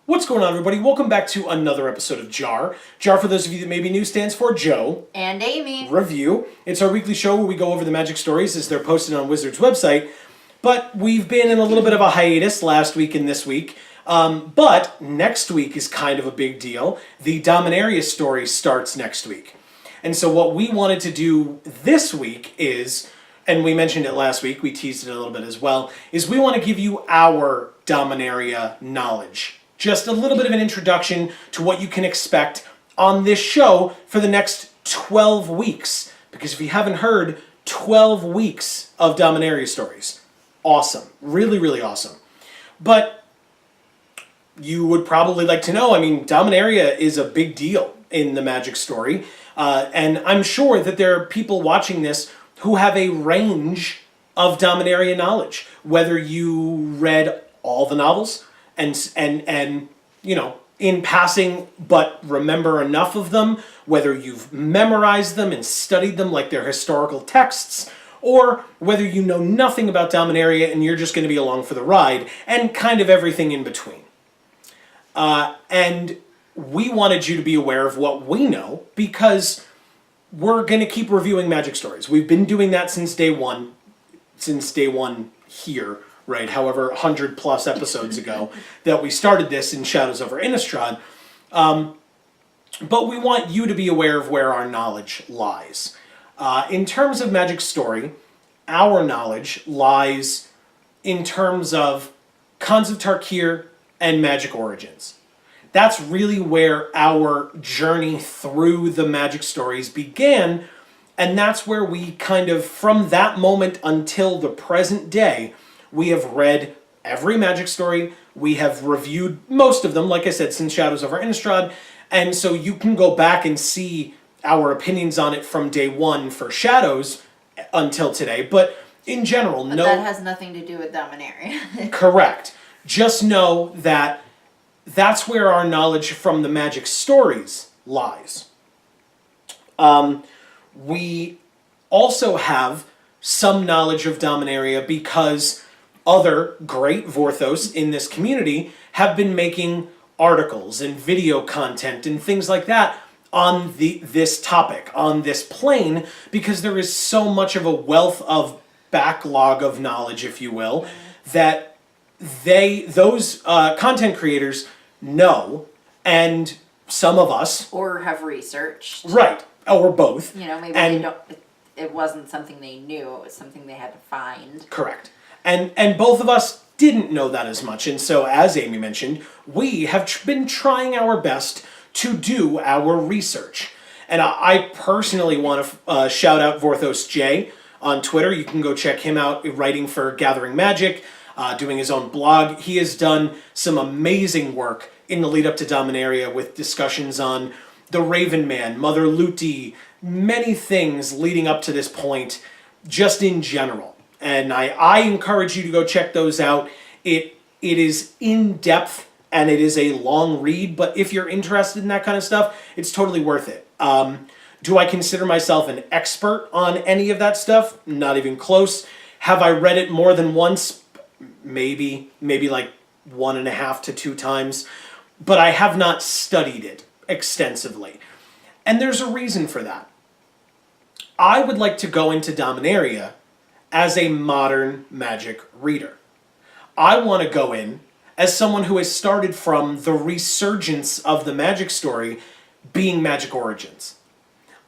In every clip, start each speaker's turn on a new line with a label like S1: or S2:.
S1: What's going on, everybody? Welcome back to another episode of JaAR. JaAR, for those of you that may be new, stands for Joe
S2: and Amy
S1: Review. It's our weekly show where we go over the magic stories as they're posted on Wizards' website. But we've been in a little bit of a hiatus last week and this week. But next week is kind of a big deal. The Dominaria story starts next week. And so what we wanted to do this week is, and we mentioned it last week, we teased it a little bit as well, is we want to give you our Dominaria knowledge. Just a little bit of an introduction to what you can expect on this show for the next 12 weeks. Because if you haven't heard, 12 weeks of Dominaria stories. Awesome. Really, really awesome. But you would probably like to know, Dominaria is a big deal in the Magic story. And I'm sure that there are people watching this who have a range of Dominaria knowledge. Whether you read all the novels, and you know, in passing, but remember enough of them, whether you've memorized them and studied them like they're historical texts, or whether you know nothing about Dominaria and you're just going to be along for the ride, and kind of everything in between. And we wanted you to be aware of what we know, because we're going to keep reviewing Magic stories. We've been doing that since day one here, right, however 100 plus episodes ago that we started this in Shadows over Innistrad. But we want you to be aware of where our knowledge lies. In terms of Magic story, our knowledge lies in terms of Khans of Tarkir and Magic origins. That's really where our journey through the Magic stories began, and that's where we kind of, from that moment until the present day, we have read every Magic story. We have reviewed most of them, like I said, since Shadows over Innistrad. And so you can go back and see our opinions on it from day one for Shadows until today. But in general,
S2: but that has nothing to do with Dominaria.
S1: Correct. Just know that that's where our knowledge from the Magic stories lies. We also have some knowledge of Dominaria because other great Vorthos in this community have been making articles and video content and things like that on this topic, on this plane, because there is so much of a wealth of backlog of knowledge, if you will, that those content creators know, and some of us...
S2: Or have researched.
S1: Right, or both.
S2: You know, maybe it wasn't something they knew, it was something they had to find.
S1: Correct. And both of us didn't know that as much. And so, as Amy mentioned, we have been trying our best to do our research. And I personally want to shout out Vorthos J on Twitter. You can go check him out writing for Gathering Magic, doing his own blog. He has done some amazing work in the lead up to Dominaria with discussions on the Raven Man, Mother Luti, many things leading up to this point, just in general. And I encourage you to go check those out. It is in-depth, and it is a long read, but if you're interested in that kind of stuff, it's totally worth it. Do I consider myself an expert on any of that stuff? Not even close. Have I read it more than once? Maybe like 1.5 to 2 times. But I have not studied it extensively. And there's a reason for that. I would like to go into Dominaria as a modern Magic reader. I want to go in as someone who has started from the resurgence of the Magic story being Magic Origins.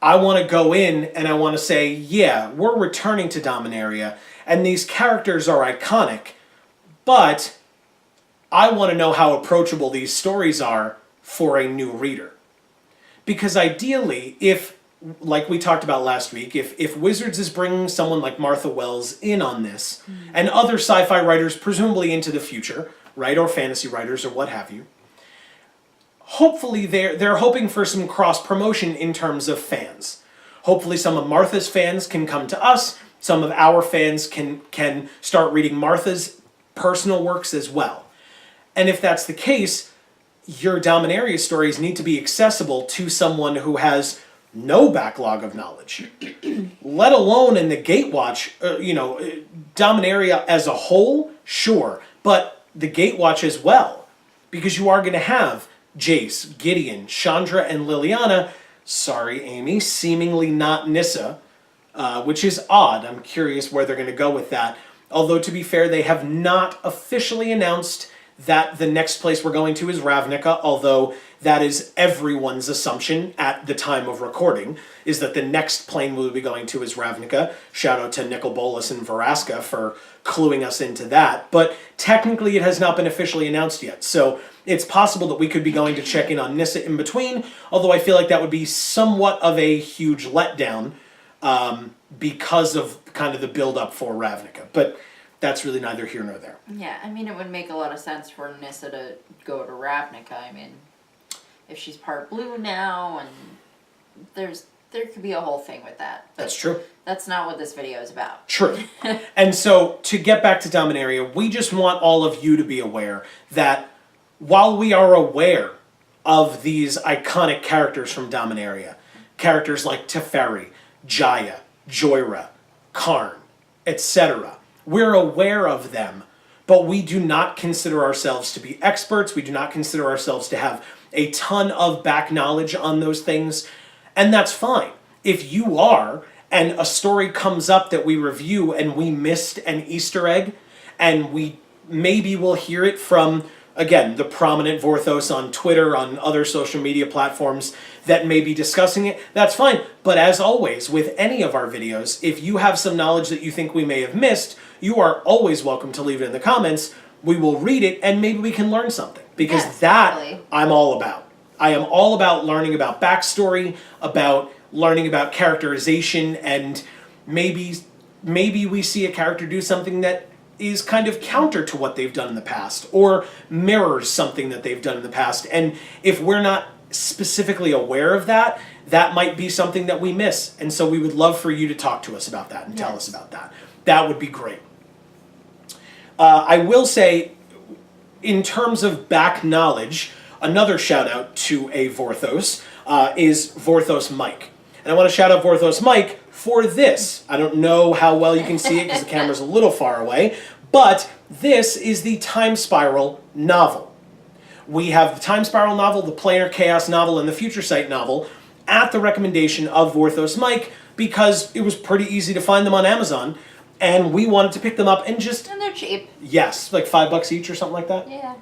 S1: I want to go in and I want to say, yeah, we're returning to Dominaria, and these characters are iconic, but I want to know how approachable these stories are for a new reader. Because ideally, if, like we talked about last week, if Wizards is bringing someone like Martha Wells in on this, and other sci-fi writers presumably into the future, right, or fantasy writers or what have you, hopefully they're hoping for some cross-promotion in terms of fans. Hopefully some of Martha's fans can come to us, some of our fans can start reading Martha's personal works as well. And if that's the case, your Dominaria stories need to be accessible to someone who has no backlog of knowledge, let alone in the Gatewatch. Dominaria as a whole, sure, but the Gatewatch as well. because you are going to have Jace, Gideon, Chandra, and Liliana, sorry Amy, seemingly not Nissa, which is odd. I'm curious where they're going to go with that. Although, to be fair, they have not officially announced that the next place we're going to is Ravnica, although that is everyone's assumption at the time of recording, is that the next plane we'll be going to is Ravnica. Shout out to Nicol Bolas and Veraska for cluing us into that. But technically it has not been officially announced yet, so it's possible that we could be going to check in on Nissa in between, although I feel like that would be somewhat of a huge letdown because of kind of the build-up for Ravnica. But that's really neither here nor there.
S2: Yeah, I mean, it would make a lot of sense for Nissa to go to Ravnica. I mean, if she's part blue now, and there could be a whole thing with that. But
S1: that's true.
S2: That's not what this video is about.
S1: True. And so, to get back to Dominaria, we just want all of you to be aware that while we are aware of these iconic characters from Dominaria, characters like Teferi, Jaya, Joyra, Karn, etc., we're aware of them, but we do not consider ourselves to be experts. We do not consider ourselves to have a ton of back knowledge on those things, and that's fine. If you are, and a story comes up that we review and we missed an Easter egg, and we maybe will hear it from, again, the prominent Vorthos on Twitter, on other social media platforms that may be discussing it, that's fine. But as always, with any of our videos, if you have some knowledge that you think we may have missed, you are always welcome to leave it in the comments. We will read it, and maybe we can learn something. Because
S2: yes,
S1: that,
S2: totally.
S1: I'm all about. I am all about learning about backstory, about learning about characterization, and maybe we see a character do something that is kind of counter to what they've done in the past, or mirrors something that they've done in the past. And if we're not specifically aware of that, that might be something that we miss. And so we would love for you to talk to us about that and tell us about that. That would be great. I will say, in terms of back knowledge, another shout out to a Vorthos is Vorthos Mike. And I want to shout out Vorthos Mike for this. I don't know how well you can see it because the camera's a little far away, but this is the Time Spiral novel. We have the Time Spiral novel, the Planar Chaos novel, and the Future Sight novel at the recommendation of Vorthos Mike because it was pretty easy to find them on Amazon, and we wanted to pick them up and just...
S2: And they're cheap.
S1: Yes, like $5 each or something like that?
S2: Yeah.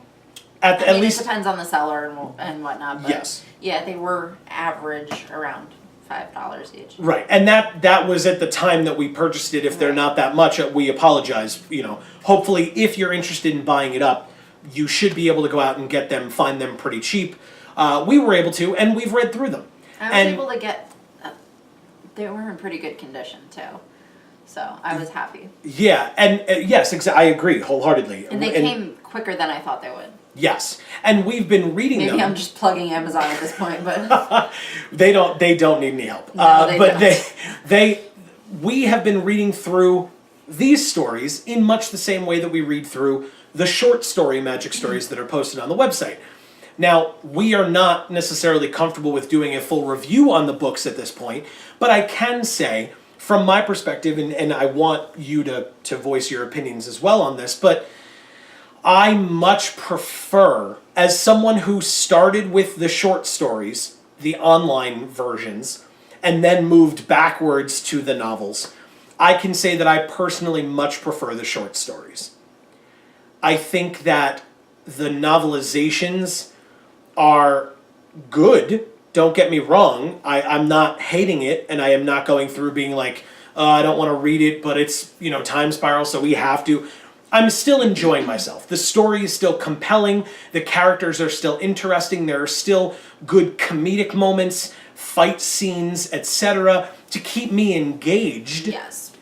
S1: At least
S2: it depends on the seller and whatnot, but
S1: yes.
S2: Yeah, they were average around $5 each.
S1: Right, and that was at the time that we purchased it. If they're not that much, we apologize. You know, hopefully, if you're interested in buying it up, you should be able to go out and get them, find them pretty cheap. We were able to, and we've read through them.
S2: I was able to get. They were in pretty good condition too, so I was happy.
S1: Yeah, and yes, I agree wholeheartedly.
S2: And they came quicker than I thought they would.
S1: Yes, and we've been reading them.
S2: Maybe I'm just plugging Amazon at this point, but
S1: they don't need any help.
S2: No, they
S1: don't. We have been reading through these stories in much the same way that we read through the short story magic stories that are posted on the website. Now, we are not necessarily comfortable with doing a full review on the books at this point, but I can say, from my perspective, and I want you to voice your opinions as well on this, but I much prefer, as someone who started with the short stories, the online versions, and then moved backwards to the novels, I can say that I personally much prefer the short stories. I think that the novelizations are good. Don't get me wrong. I'm not hating it, and I am not going through being like, I don't want to read it, but it's, Time Spiral, so we have to. I'm still enjoying myself. The story is still compelling. The characters are still interesting. There are still good comedic moments, fight scenes, etc. to keep me engaged.
S2: yes.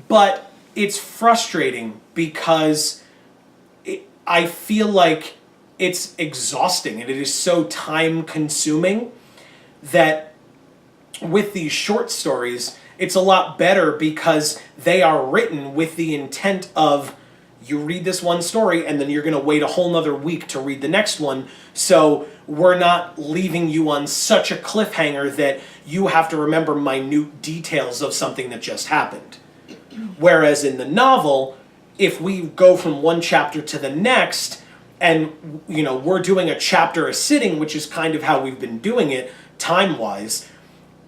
S1: But it's frustrating because I feel like it's exhausting and it is so time consuming that with these short stories, it's a lot better because they are written with the intent of you read this one story and then you're going to wait a whole nother week to read the next one. So we're not leaving you on such a cliffhanger that you have to remember minute details of something that just happened. Whereas in the novel, if we go from one chapter to the next, and we're doing a chapter a sitting, which is kind of how we've been doing it time-wise,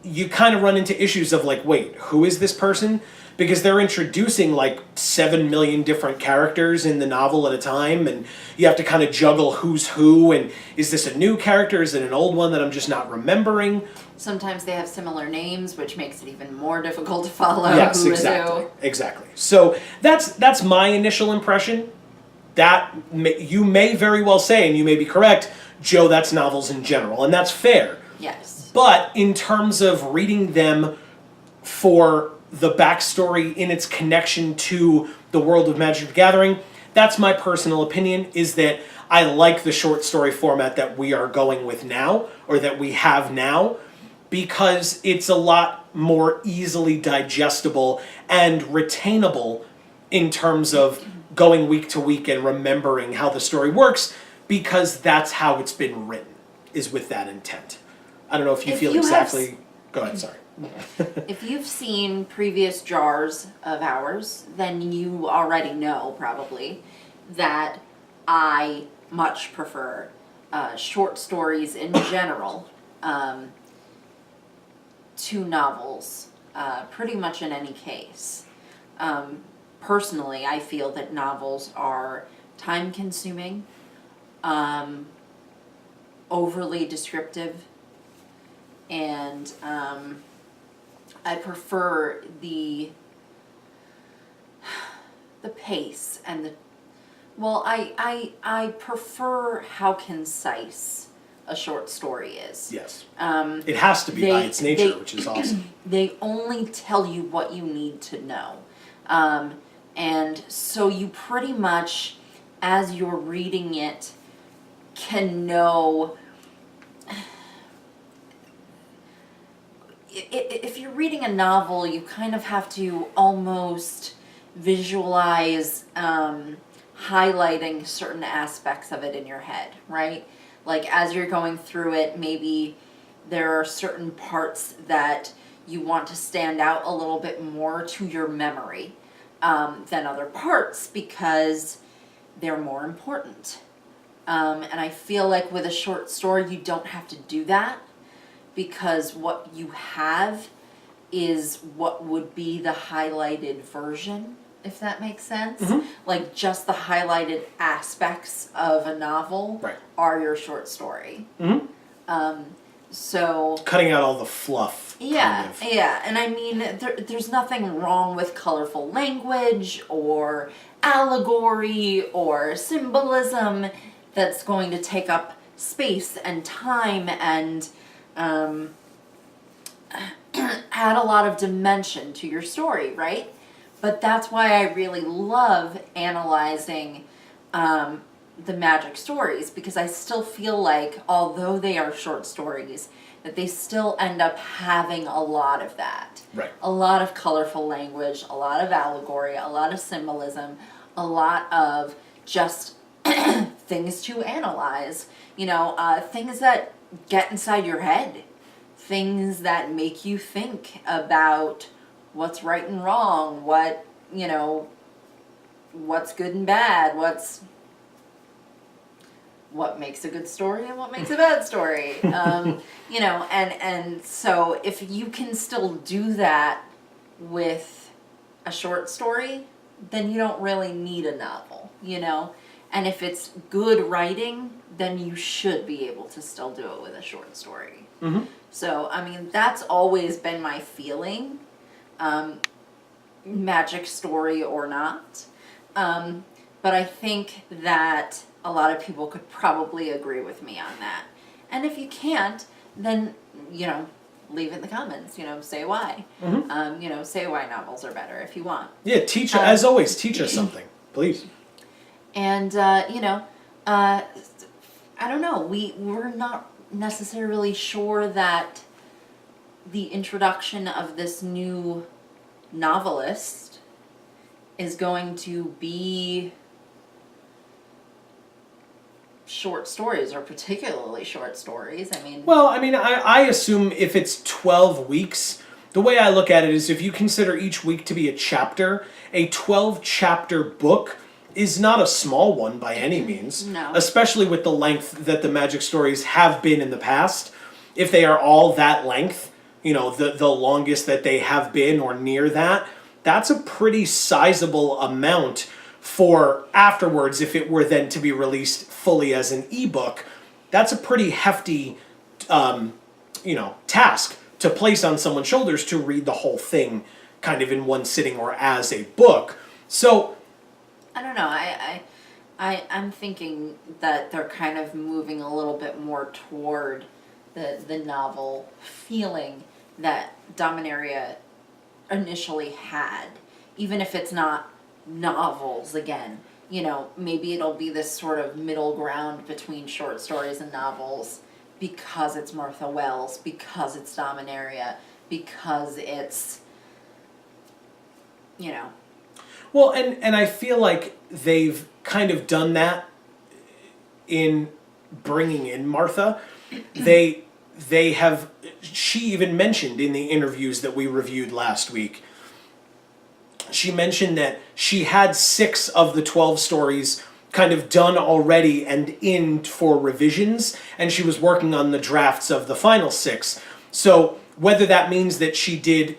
S1: you kind of run into issues of like, wait, who is this person? Because they're introducing like 7 million different characters in the novel at a time, and you have to kind of juggle who's who, and is this a new character? Is it an old one that I'm just not remembering?
S2: Sometimes they have similar names, which makes it even more difficult to follow.
S1: Yes,
S2: who
S1: exactly.
S2: is who.
S1: Exactly. So that's my initial impression. That you may very well say, and you may be correct, Joe, that's novels in general, and that's fair.
S2: Yes.
S1: But in terms of reading them for the backstory in its connection to the world of Magic the Gathering, that's my personal opinion, is that I like the short story format that we are going with now, or that we have now, because it's a lot more easily digestible and retainable in terms of going week to week and remembering how the story works, because that's how it's been written, is with that intent. I don't know if you feel exactly... Go ahead, sorry.
S2: If you've seen previous JaARs of ours, then you already know, probably, that I much prefer short stories in general to novels, pretty much in any case. Personally, I feel that novels are time-consuming, overly descriptive, and I prefer the pace and the... Well, I prefer how concise a short story is.
S1: Yes. It has to be by its nature, which is awesome.
S2: They only tell you what you need to know. And so you pretty much, as you're reading it, can know... If you're reading a novel, you kind of have to almost visualize highlighting certain aspects of it in your head, right? Like as you're going through it, maybe there are certain parts that you want to stand out a little bit more to your memory than other parts because they're more important. And I feel like with a short story, you don't have to do that, because what you have is what would be the highlighted version, if that makes sense.
S1: Mm-hmm.
S2: Like just the highlighted aspects of a novel are your short story.
S1: Mm-hmm.
S2: So
S1: cutting out all the fluff.
S2: Yeah,
S1: kind of.
S2: yeah. And I mean, there's nothing wrong with colorful language or allegory or symbolism that's going to take up space and time and add a lot of dimension to your story, right? But that's why I really love analyzing the magic stories, because I still feel like, although they are short stories, that they still end up having a lot of that.
S1: Right.
S2: A lot of colorful language, a lot of allegory, a lot of symbolism, a lot of just things to analyze. You know, things that get inside your head. Things that make you think about what's right and wrong, what, you know, what's good and bad, what makes a good story and what makes a bad story. You know, and so if you can still do that with a short story, then you don't really need a novel, you know? And if it's good writing, then you should be able to still do it with a short story.
S1: Mm-hmm.
S2: So, I mean, that's always been my feeling, magic story or not. But I think that a lot of people could probably agree with me on that. And if you can't, then, you know, leave it in the comments, you know, say why.
S1: Mm-hmm.
S2: You know, say why novels are better if you want.
S1: Yeah, as always, teach us something, please.
S2: And, you know, I don't know, we're not necessarily sure that the introduction of this new novelist is going to be short stories, or particularly short stories. I mean...
S1: Well, I mean, I assume if it's 12 weeks, the way I look at it is if you consider each week to be a chapter, a 12-chapter book is not a small one by any means.
S2: No.
S1: Especially with the length that the Magic stories have been in the past. If they are all that length, you know, the longest that they have been or near that, that's a pretty sizable amount for afterwards. If it were then to be released fully as an ebook, that's a pretty hefty, task to place on someone's shoulders to read the whole thing kind of in one sitting or as a book. So
S2: I don't know. I'm thinking that they're kind of moving a little bit more toward the novel feeling that Dominaria initially had, even if it's not novels again. You know, maybe it'll be this sort of middle ground between short stories and novels because it's Martha Wells, because it's Dominaria, because it's, you know.
S1: Well, and I feel like they've kind of done that in bringing in Martha. She even mentioned in the interviews that we reviewed last week, she mentioned that she had 6 of the 12 stories kind of done already and in for revisions, and she was working on the drafts of the final 6. So whether that means that she did,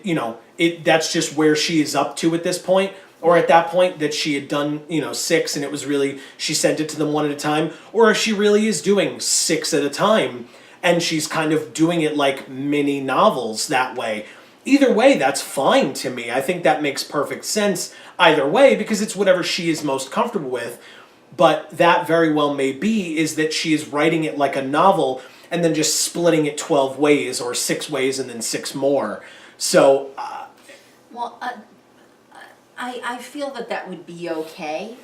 S1: that's just where she is up to at this point, or at that point that she had done, 6 and it was really, she sent it to them one at a time, or if she really is doing 6 at a time and she's kind of doing it like mini novels that way. Either way, that's fine to me. I think that makes perfect sense either way because it's whatever she is most comfortable with. But that very well may be is that she is writing it like a novel and then just splitting it 12 ways or 6 ways and then 6 more. So...
S2: I feel that would be okay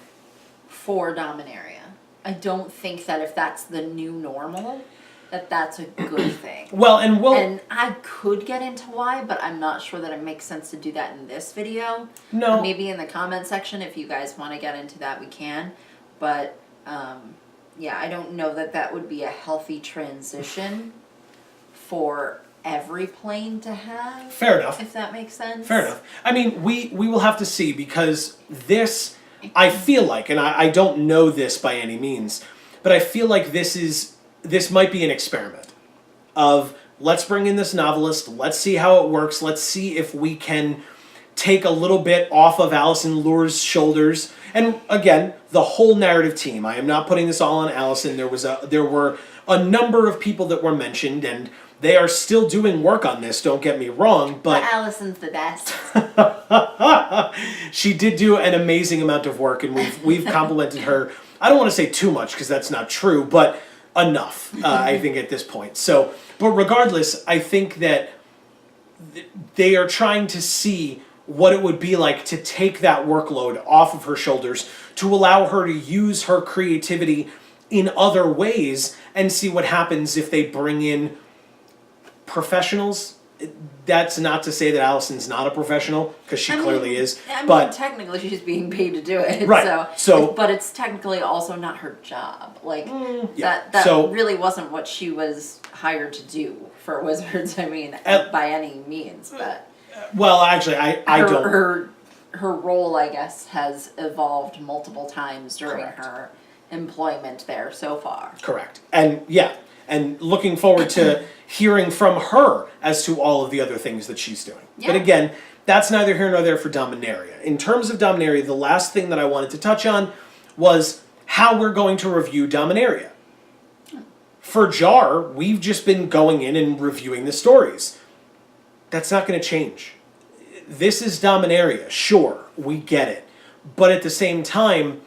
S2: for Dominaria. I don't think that if that's the new normal, that's a good thing.
S1: And
S2: I could get into why, but I'm not sure that it makes sense to do that in this video.
S1: No.
S2: Maybe in the comment section, if you guys want to get into that, we can. But, I don't know that would be a healthy transition for every plane to have.
S1: Fair enough.
S2: If that makes sense.
S1: Fair enough. I mean, we will have to see because this, I feel like, and I don't know this by any means, but I feel like this might be an experiment of let's bring in this novelist, let's see how it works, let's see if we can take a little bit off of Alison Lure's shoulders. And again, the whole narrative team. I am not putting this all on Alison. There were a number of people that were mentioned, and they are still doing work on this, don't get me wrong, but
S2: Alison's the best.
S1: She did do an amazing amount of work, and we've complimented her. I don't want to say too much because that's not true, but enough, I think, at this point. So, but regardless, I think that they are trying to see what it would be like to take that workload off of her shoulders to allow her to use her creativity in other ways and see what happens if they bring in professionals. That's not to say that Alison's not a professional, because she clearly is. But
S2: technically she's being paid to do it.
S1: Right.
S2: But it's technically also not her job. Like,
S1: yeah.
S2: that really wasn't what she was hired to do for Wizards, by any means. But
S1: well, actually, I don't...
S2: Her role, I guess, has evolved multiple times during
S1: Correct.
S2: her employment there so far.
S1: Correct. And and looking forward to hearing from her as to all of the other things that she's doing.
S2: Yeah.
S1: But again, that's neither here nor there for Dominaria. In terms of Dominaria, the last thing that I wanted to touch on was how we're going to review Dominaria. For JaAR, we've just been going in and reviewing the stories. That's not going to change. This is Dominaria, sure, we get it. But at the same time,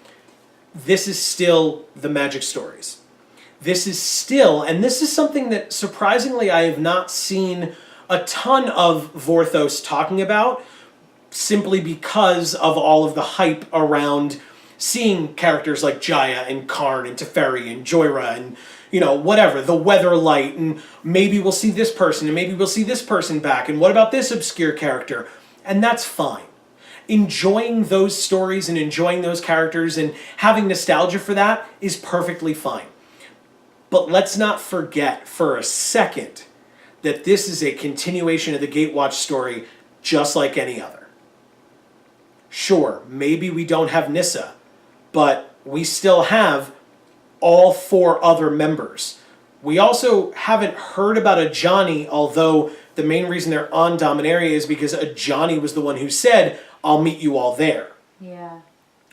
S1: this is still the Magic stories. This is still, and this is something that surprisingly I have not seen a ton of Vorthos talking about, simply because of all of the hype around seeing characters like Jaya and Karn and Teferi and Joyra and, whatever, the Weatherlight, and maybe we'll see this person and maybe we'll see this person back, and what about this obscure character? And that's fine. Enjoying those stories and enjoying those characters and having nostalgia for that is perfectly fine. But let's not forget for a second that this is a continuation of the Gatewatch story just like any other. Sure, maybe we don't have Nissa, but we still have all 4 other members. We also haven't heard about a Johnny, although the main reason they're on Dominaria is because a Johnny was the one who said, "I'll meet you all there."
S2: Yeah.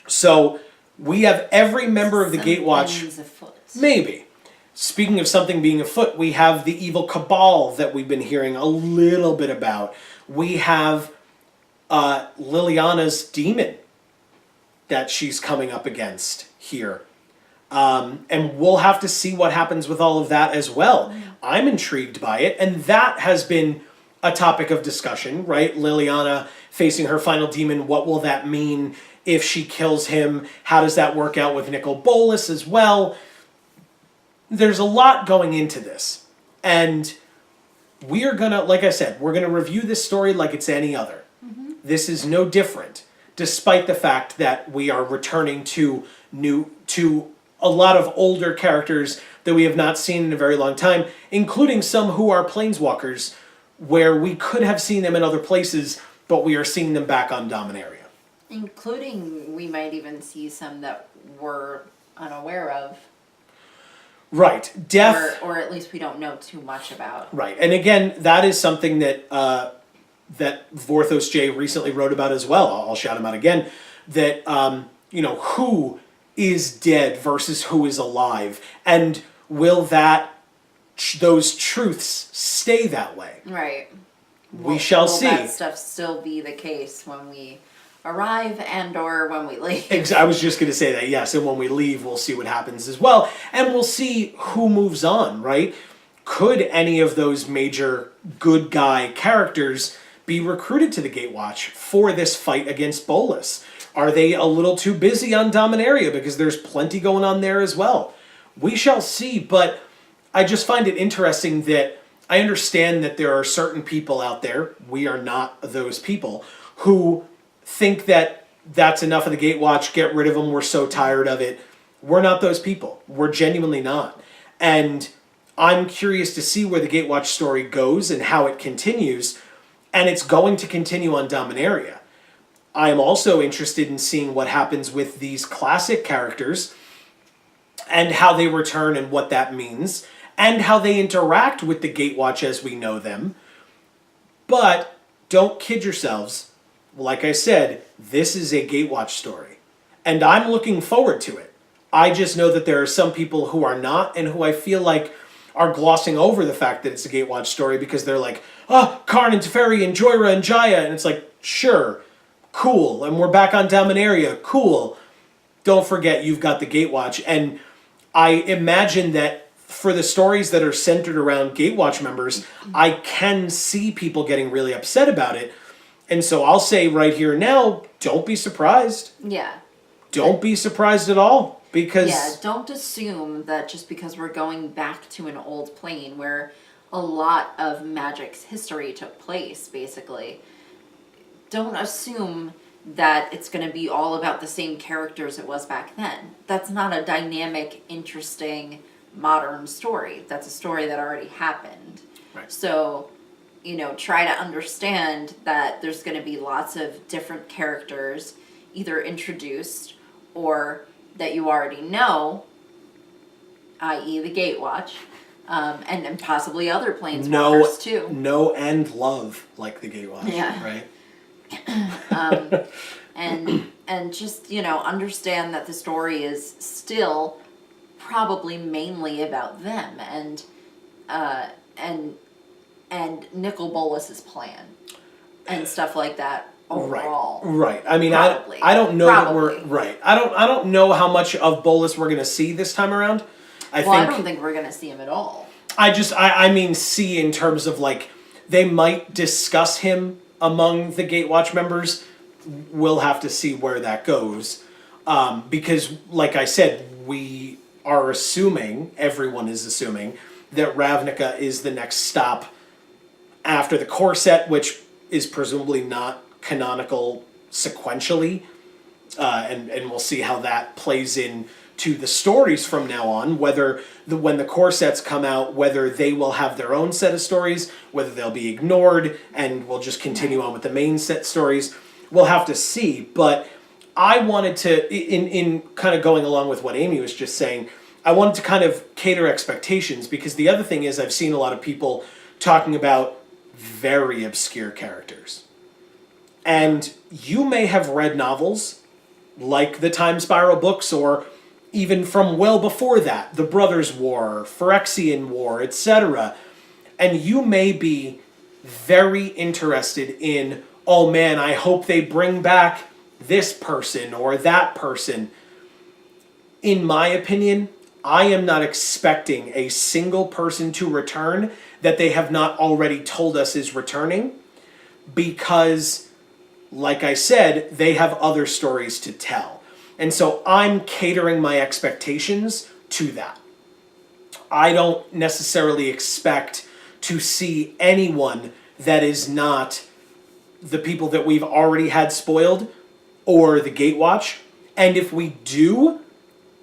S1: So we have every member of the Gatewatch.
S2: Something's afoot.
S1: Maybe. Speaking of something being afoot, we have the evil cabal that we've been hearing a little bit about. We have Liliana's demon that she's coming up against here. And we'll have to see what happens with all of that as well. I'm intrigued by it, and that has been a topic of discussion, right? Liliana facing her final demon, what will that mean if she kills him? How does that work out with Nicol Bolas as well? There's a lot going into this, and we are gonna, like I said, we're gonna review this story like it's any other. This is no different, despite the fact that we are returning to a lot of older characters that we have not seen in a very long time, including some who are planeswalkers, where we could have seen them in other places, but we are seeing them back on Dominaria.
S2: Including, we might even see some that we're unaware of.
S1: Right. Death.
S2: Or at least we don't know too much about.
S1: Right. And again, that is something that that Vorthos J recently wrote about as well. I'll shout him out again. That, who is dead versus who is alive. And will those truths stay that way?
S2: Right.
S1: We shall see.
S2: Will that stuff still be the case when we arrive and or when we leave?
S1: I was just going to say that, yes. And when we leave, we'll see what happens as well. And we'll see who moves on, right? Could any of those major good guy characters be recruited to the Gatewatch for this fight against Bolas? Are they a little too busy on Dominaria because there's plenty going on there as well? We shall see, but I just find it interesting that I understand that there are certain people out there, we are not those people, who think that that's enough of the Gatewatch, get rid of them, we're so tired of it. We're not those people. We're genuinely not. And I'm curious to see where the Gatewatch story goes and how it continues, and it's going to continue on Dominaria. I am also interested in seeing what happens with these classic characters and how they return and what that means, and how they interact with the Gatewatch as we know them. But don't kid yourselves. Like I said, this is a Gatewatch story, and I'm looking forward to it. I just know that there are some people who are not, and who I feel like are glossing over the fact that it's a Gatewatch story because they're like, oh, Karn and Teferi and Joyra and Jaya, and it's like, sure, cool, and we're back on Dominaria, cool. Don't forget you've got the Gatewatch, and I imagine that for the stories that are centered around Gatewatch members, I can see people getting really upset about it. And so I'll say right here now, don't be surprised.
S2: Yeah.
S1: Don't be surprised at all, because...
S2: Yeah, don't assume that just because we're going back to an old plane where a lot of Magic's history took place, basically, don't assume that it's going to be all about the same characters it was back then. That's not a dynamic, interesting, modern story. That's a story that already happened.
S1: Right.
S2: So, try to understand that there's going to be lots of different characters either introduced or that you already know, i.e. the Gatewatch, and possibly other planeswalkers too.
S1: Know and love like the Gatewatch,
S2: yeah.
S1: Right?
S2: And just, understand that the story is still probably mainly about them and Nicol Bolas's plan and stuff like that overall.
S1: Right. I mean,
S2: probably.
S1: I don't know
S2: Probably.
S1: that we're right. I don't know how much of Bolas we're going to see this time around.
S2: I don't think we're going to see him at all.
S1: I mean see in terms of like they might discuss him among the Gatewatch members. We'll have to see where that goes. Because like I said, we are assuming, everyone is assuming, that Ravnica is the next stop after the core set, which is presumably not canonical sequentially. And we'll see how that plays in to the stories from now on, whether when the core sets come out, whether they will have their own set of stories, whether they'll be ignored, and we'll just continue on with the main set stories. We'll have to see, but I wanted to, in kind of going along with what Amy was just saying, I wanted to kind of cater expectations, because the other thing is I've seen a lot of people talking about very obscure characters. And you may have read novels like the Time Spiral books, or even from well before that, the Brothers' War, Phyrexian War, etc. And you may be very interested in, oh man, I hope they bring back this person or that person. In my opinion, I am not expecting a single person to return that they have not already told us is returning, because, like I said, they have other stories to tell. And so I'm catering my expectations to that. I don't necessarily expect to see anyone that is not the people that we've already had spoiled or the Gatewatch. And if we do,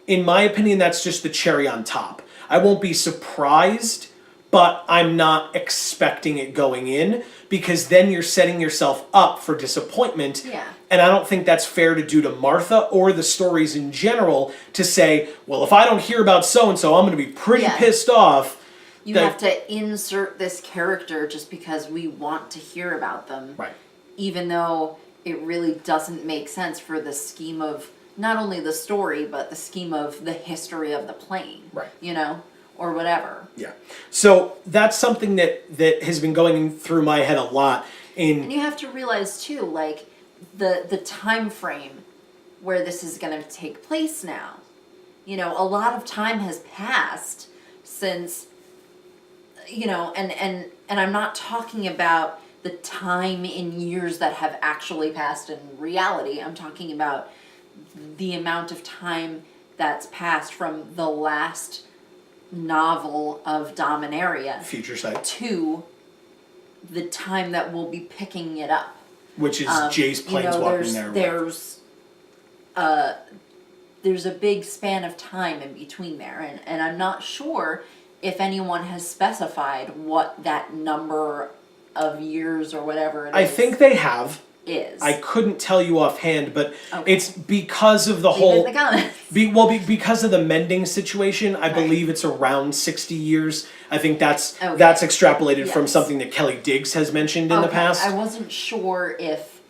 S1: in my opinion, that's just the cherry on top. I won't be surprised, but I'm not expecting it going in, because then you're setting yourself up for disappointment.
S2: Yeah.
S1: And I don't think that's fair to do to Martha or the stories in general, to say, well, if I don't hear about so-and-so, I'm going to be pretty pissed off.
S2: You have to insert this character just because we want to hear about them.
S1: Right.
S2: Even though it really doesn't make sense for the scheme of not only the story, but the scheme of the history of the plane.
S1: Right.
S2: You know? Or whatever.
S1: Yeah. So that's something that has been going through my head a lot.
S2: And you have to realize too, like, the time frame where this is going to take place now. You know, a lot of time has passed since, you know, and I'm not talking about the time in years that have actually passed in reality. I'm talking about the amount of time that's passed from the last novel of Dominaria
S1: Future Sight,
S2: to the time that we'll be picking it up,
S1: which is Jay's planeswalking there.
S2: There's a big span of time in between there, and I'm not sure if anyone has specified what that number of years or whatever it is.
S1: I think they have.
S2: Is.
S1: I couldn't tell you offhand, but it's because of the
S2: Leave
S1: whole.
S2: it in the comments.
S1: Because of the mending situation, I believe it's around 60 years. I think that's extrapolated from something that Kelly Diggs has mentioned in the past.
S2: I wasn't sure if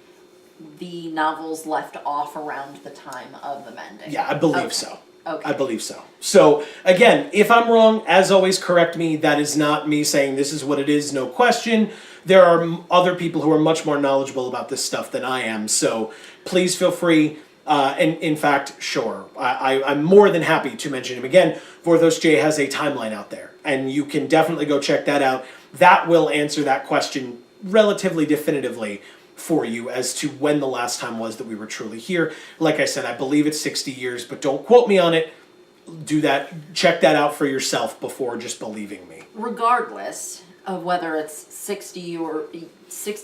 S2: the novels left off around the time of the mending.
S1: Yeah, I believe so.
S2: Okay.
S1: I believe so. So, again, if I'm wrong, as always, correct me. That is not me saying this is what it is, no question. There are other people who are much more knowledgeable about this stuff than I am, so please feel free. And in fact, sure, I'm more than happy to mention him again. Vorthos J has a timeline out there, and you can definitely go check that out. That will answer that question relatively definitively for you as to when the last time was that we were truly here. Like I said, I believe it's 60 years, but don't quote me on it. Do that, check that out for yourself before just believing me.
S2: Regardless of whether it's 60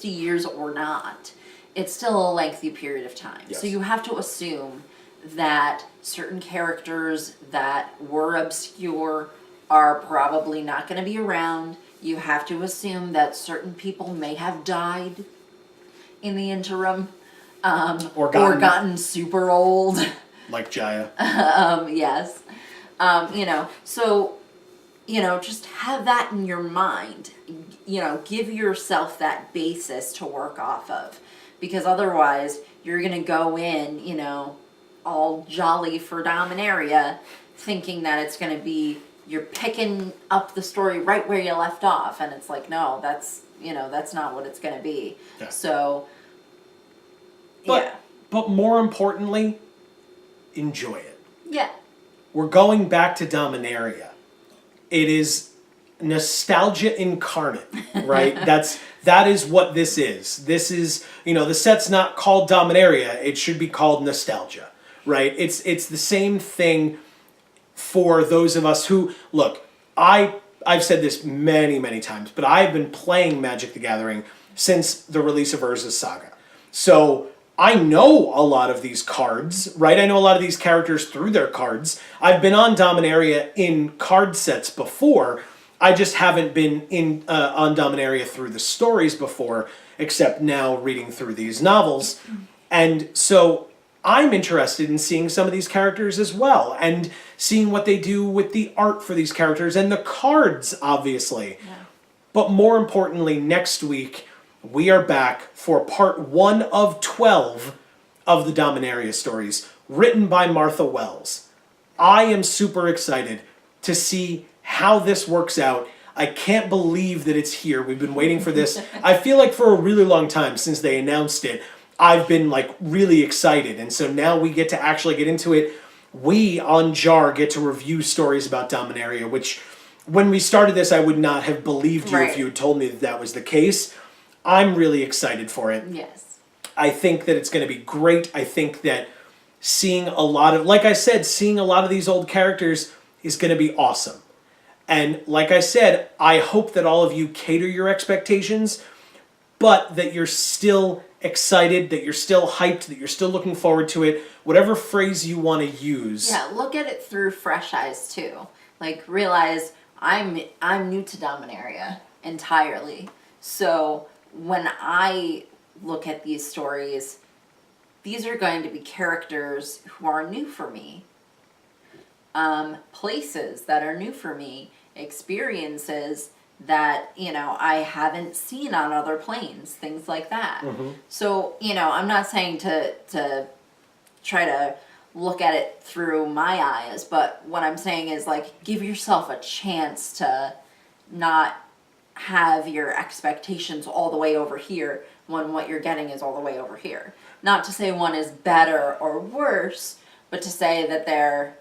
S2: years or not, it's still a lengthy period of time.
S1: Yes.
S2: So you have to assume that certain characters that were obscure are probably not going to be around. You have to assume that certain people may have died in the interim,
S1: Or gotten
S2: super old.
S1: like Jaya.
S2: Yes. So, just have that in your mind. Give yourself that basis to work off of. Because otherwise, you're going to go in, all jolly for Dominaria, thinking that it's going to be, you're picking up the story right where you left off. And it's like, no, that's not what it's going to be.
S1: Yeah.
S2: So,
S1: But more importantly, enjoy it.
S2: Yeah.
S1: We're going back to Dominaria. It is nostalgia incarnate, right? that is what this is. This is, the set's not called Dominaria. It should be called nostalgia, right? It's the same thing for those of us who, look, I've said this many, many times, but I've been playing Magic the Gathering since the release of Urza's Saga. So I know a lot of these cards, right? I know a lot of these characters through their cards. I've been on Dominaria in card sets before. I just haven't been on Dominaria through the stories before, except now reading through these novels. And so I'm interested in seeing some of these characters as well, and seeing what they do with the art for these characters and the cards, obviously.
S2: Yeah.
S1: But more importantly, next week, we are back for part 1 of 12 of the Dominaria stories, written by Martha Wells. I am super excited to see how this works out. I can't believe that it's here. We've been waiting for this. I feel like for a really long time since they announced it, I've been like really excited. And so now we get to actually get into it. We on JaAR get to review stories about Dominaria, which when we started this, I would not have believed you if you had told me that that was the case. I'm really excited for it.
S2: Yes.
S1: I think that it's going to be great. I think that seeing a lot of, like I said, seeing a lot of these old characters is going to be awesome. And like I said, I hope that all of you cater your expectations, but that you're still excited, that you're still hyped, that you're still looking forward to it, whatever phrase you want to use.
S2: Yeah, look at it through fresh eyes too. Like realize I'm new to Dominaria entirely. So when I look at these stories, these are going to be characters who are new for me. Places that are new for me, experiences that, I haven't seen on other planes, things like that.
S1: Mm-hmm.
S2: So, I'm not saying to try to look at it through my eyes, but what I'm saying is, like, give yourself a chance to not have your expectations all the way over here when what you're getting is all the way over here. Not to say one is better or worse, but to say that they're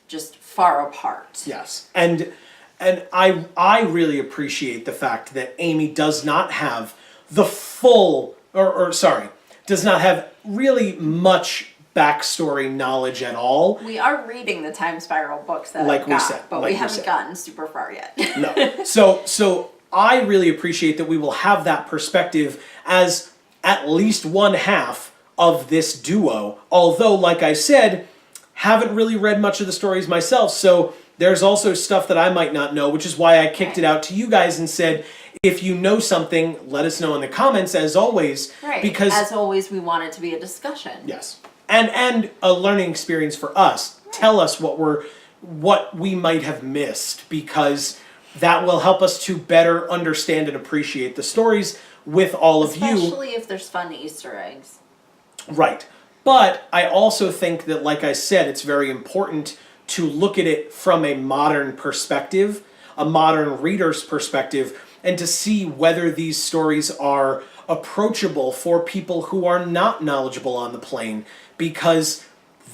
S2: just far apart.
S1: Yes. And I really appreciate the fact that Amy does not have the full, does not have really much backstory knowledge at all.
S2: We are reading the Time Spiral books that
S1: Like
S2: I've got,
S1: we said,
S2: but
S1: like
S2: we
S1: we
S2: haven't
S1: said.
S2: gotten super far yet.
S1: No. So I really appreciate that we will have that perspective as at least one half of this duo. Although, like I said, haven't really read much of the stories myself, so there's also stuff that I might not know, which is why I kicked it out to you guys and said, if you know something, let us know in the comments, as always.
S2: Right.
S1: Because,
S2: as always, we want it to be a discussion.
S1: yes. And a learning experience for us. Right. Tell us what we might have missed, because that will help us to better understand and appreciate the stories with all of you.
S2: Especially if there's fun Easter eggs.
S1: Right. But I also think that, like I said, it's very important to look at it from a modern perspective, a modern reader's perspective, and to see whether these stories are approachable for people who are not knowledgeable on the plane, because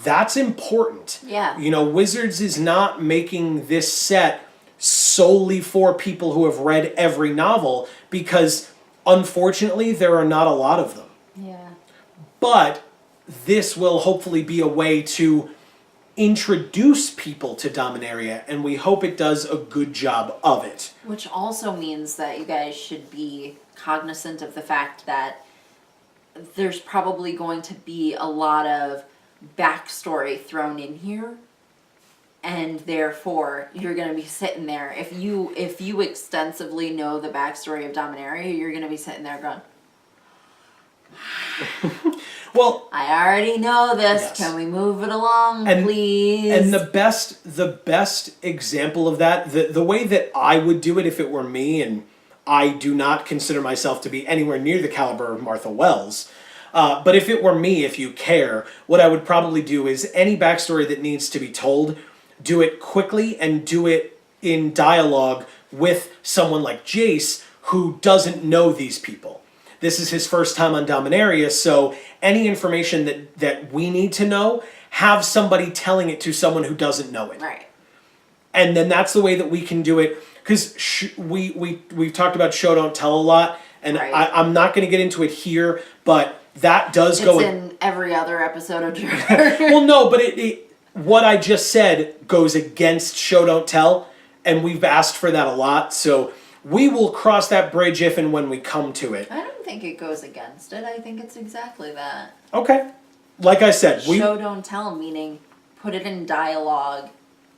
S1: that's important.
S2: Yeah.
S1: Wizards is not making this set solely for people who have read every novel, because unfortunately there are not a lot of them.
S2: Yeah.
S1: But this will hopefully be a way to introduce people to Dominaria, and we hope it does a good job of it.
S2: Which also means that you guys should be cognizant of the fact that there's probably going to be a lot of backstory thrown in here, and therefore you're going to be sitting there. If you extensively know the backstory of Dominaria, you're going to be sitting there going,
S1: Well,
S2: I already know this.
S1: Yes.
S2: Can we move it along, please?
S1: And the best example of that, the way that I would do it if it were me, and I do not consider myself to be anywhere near the caliber of Martha Wells, but if it were me, if you care, what I would probably do is any backstory that needs to be told, do it quickly and do it in dialogue with someone like Jace, who doesn't know these people. This is his first time on Dominaria, so any information that we need to know, have somebody telling it to someone who doesn't know it.
S2: Right.
S1: And then that's the way that we can do it, because we've talked about show don't tell a lot, and
S2: Right.
S1: I'm not going to get into it here, but that does go
S2: in every other episode of JaAR.
S1: well, no, but what I just said goes against show don't tell, and we've asked for that a lot, so we will cross that bridge if and when we come to it.
S2: I don't think it goes against it. I think it's exactly that.
S1: Okay. Like I said,
S2: Show don't tell, meaning put it in dialogue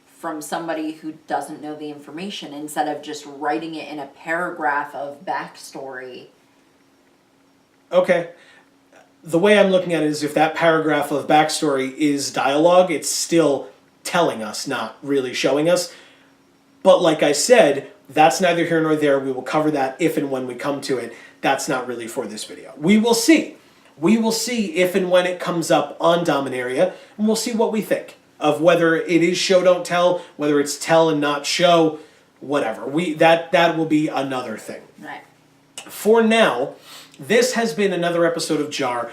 S2: from somebody who doesn't know the information instead of just writing it in a paragraph of backstory.
S1: Okay. the way I'm looking at it is if that paragraph of backstory is dialogue, it's still telling us, not really showing us. But like I said, that's neither here nor there. We will cover that if and when we come to it. That's not really for this video. We will see. We will see if and when it comes up on Dominaria, and we'll see what we think of whether it is show don't tell, whether it's tell and not show, whatever. That will be another thing.
S2: Right.
S1: For now, this has been another episode of JaAR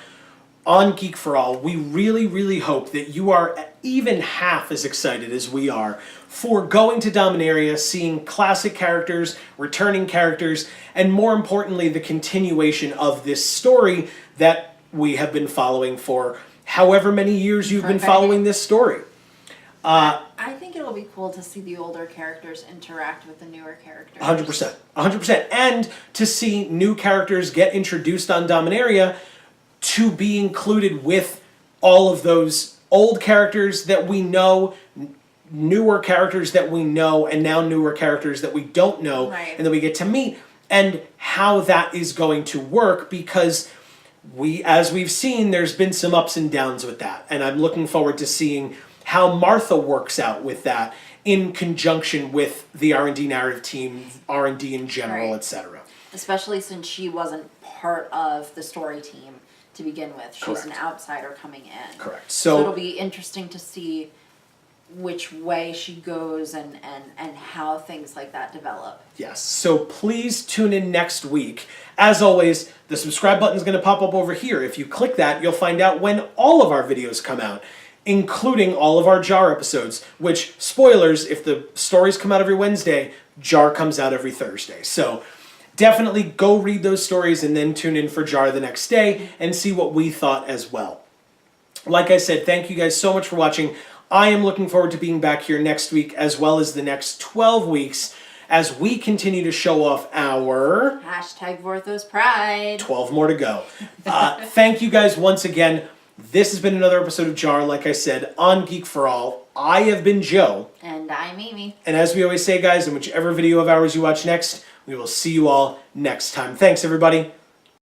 S1: on Geek for All. We really, really hope that you are even half as excited as we are for going to Dominaria, seeing classic characters, returning characters, and more importantly, the continuation of this story that we have been following for however many years you've been following this story.
S2: I think it'll be cool to see the older characters interact with the newer characters.
S1: 100%. 100%. And to see new characters get introduced on Dominaria to be included with all of those old characters that we know, newer characters that we know, and now newer characters that we don't know,
S2: right,
S1: and that we get to meet, and how that is going to work, because as we've seen, there's been some ups and downs with that, and I'm looking forward to seeing how Martha works out with that in conjunction with the R&D narrative team, R&D in general,
S2: right,
S1: etc.
S2: Especially since she wasn't part of the story team to begin with. She's
S1: Correct.
S2: an outsider coming in.
S1: Correct.
S2: So it'll be interesting to see which way she goes and how things like that develop.
S1: Yes, so please tune in next week. As always, the subscribe button is going to pop up over here. If you click that, you'll find out when all of our videos come out, including all of our JaAR episodes, which, spoilers, if the stories come out every Wednesday, JaAR comes out every Thursday. So definitely go read those stories and then tune in for JaAR the next day and see what we thought as well. Like I said, thank you guys so much for watching. I am looking forward to being back here next week, as well as the next 12 weeks, as we continue to show off our...
S2: #Vorthos Pride.
S1: 12 more to go. Thank you guys once again. This has been another episode of JaAR, like I said, on Geek for All. I have been Joe.
S2: And I'm Amy.
S1: And as we always say, guys, in whichever video of ours you watch next, we will see you all next time. Thanks, everybody.